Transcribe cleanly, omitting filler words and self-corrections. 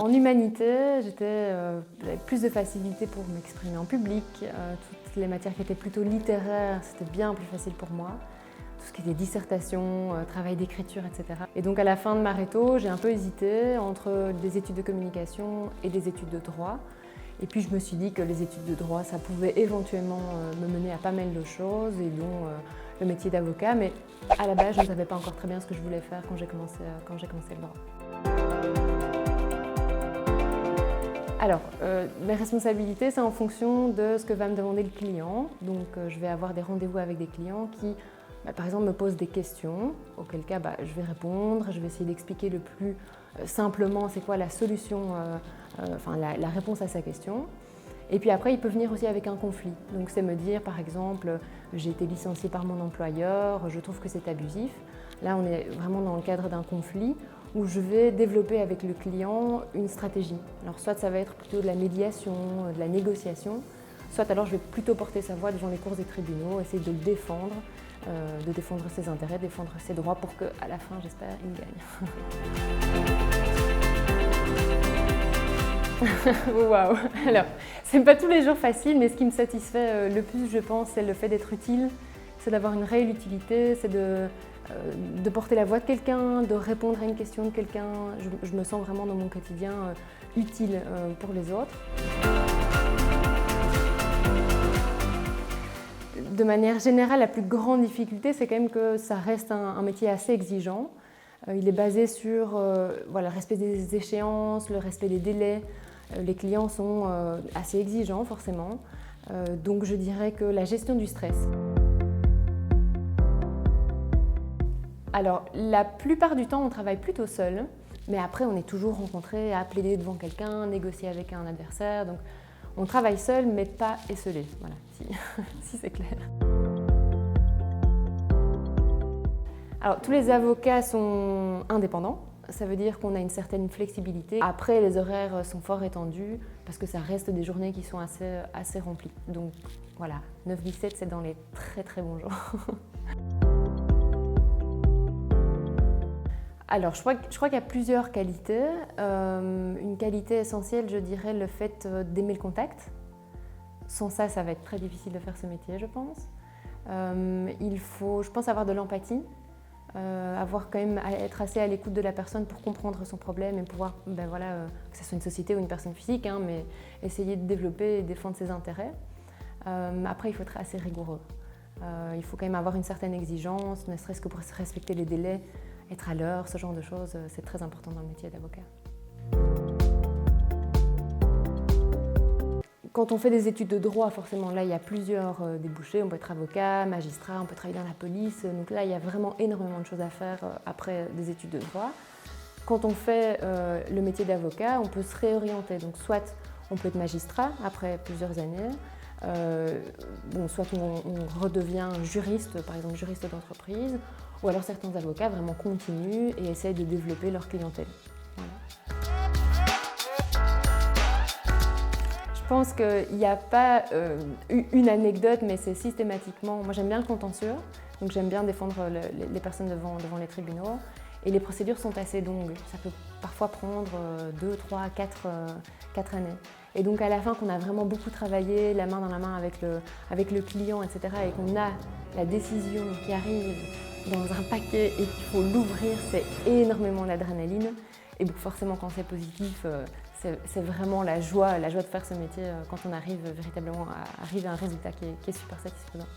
En humanité, j'avais plus de facilité pour m'exprimer en public. Toutes les matières qui étaient plutôt littéraires, c'était bien plus facile pour moi. Tout ce qui était dissertation, travail d'écriture, etc. Et donc à la fin de ma réto, j'ai un peu hésité entre des études de communication et des études de droit. Et puis je me suis dit que les études de droit, ça pouvait éventuellement me mener à pas mal de choses, et dont le métier d'avocat. Mais à la base, je ne savais pas encore très bien ce que je voulais faire quand j'ai commencé le droit. Alors, mes responsabilités, c'est en fonction de ce que va me demander le client. Donc, je vais avoir des rendez-vous avec des clients qui, par exemple, me posent des questions, auquel cas je vais répondre, je vais essayer d'expliquer le plus simplement c'est quoi la solution, la réponse à sa question. Et puis après, il peut venir aussi avec un conflit. Donc, c'est me dire, par exemple, j'ai été licenciée par mon employeur, je trouve que c'est abusif. Là, on est vraiment dans le cadre d'un conflit où je vais développer avec le client une stratégie. Alors soit ça va être plutôt de la médiation, de la négociation, soit alors je vais plutôt porter sa voix devant les cours des tribunaux, essayer de le défendre ses intérêts, défendre ses droits pour qu'à la fin, j'espère, il gagne. Waouh! Alors, c'est pas tous les jours facile, mais ce qui me satisfait le plus, je pense, c'est le fait d'être utile, c'est d'avoir une réelle utilité, c'est de porter la voix de quelqu'un, de répondre à une question de quelqu'un. Je me sens vraiment dans mon quotidien utile pour les autres. De manière générale, la plus grande difficulté, c'est quand même que ça reste un métier assez exigeant. Il est basé sur le respect des échéances, le respect des délais. Les clients sont assez exigeants, forcément. Donc je dirais que la gestion du stress. Alors, la plupart du temps, on travaille plutôt seul, mais après, on est toujours rencontré à plaider devant quelqu'un, négocier avec un adversaire. Donc, on travaille seul, mais pas esseulé. Voilà, si c'est clair. Alors, tous les avocats sont indépendants. Ça veut dire qu'on a une certaine flexibilité. Après, les horaires sont fort étendus parce que ça reste des journées qui sont assez remplies. Donc, voilà, 9-17, c'est dans les très très bons jours. Alors, je crois qu'il y a plusieurs qualités. Une qualité essentielle, je dirais, le fait d'aimer le contact. Sans ça, ça va être très difficile de faire ce métier, je pense. Il faut, je pense, avoir de l'empathie, être assez à l'écoute de la personne pour comprendre son problème et pouvoir, que ce soit une société ou une personne physique, mais essayer de développer et défendre ses intérêts. Après, il faut être assez rigoureux. Il faut quand même avoir une certaine exigence, ne serait-ce que pour respecter les délais. Être à l'heure, ce genre de choses, c'est très important dans le métier d'avocat. Quand on fait des études de droit, forcément, là, il y a plusieurs débouchés. On peut être avocat, magistrat, on peut travailler dans la police. Donc là, il y a vraiment énormément de choses à faire après des études de droit. Quand on fait le métier d'avocat, on peut se réorienter. Donc soit on peut être magistrat après plusieurs années, soit on redevient juriste, par exemple juriste d'entreprise, ou alors certains avocats vraiment continuent et essayent de développer leur clientèle. Voilà. Je pense qu'il n'y a pas une anecdote, mais c'est systématiquement… Moi j'aime bien le contentieux, donc j'aime bien défendre les personnes devant les tribunaux. Et les procédures sont assez longues, ça peut parfois prendre 2, 3, 4 années. Et donc à la fin, qu'on a vraiment beaucoup travaillé, la main dans la main avec le client, etc., et qu'on a la décision qui arrive dans un paquet et qu'il faut l'ouvrir, c'est énormément d'adrénaline. Et donc forcément, quand c'est positif, c'est vraiment la joie de faire ce métier quand on arrive véritablement à arriver à un résultat qui est super satisfaisant.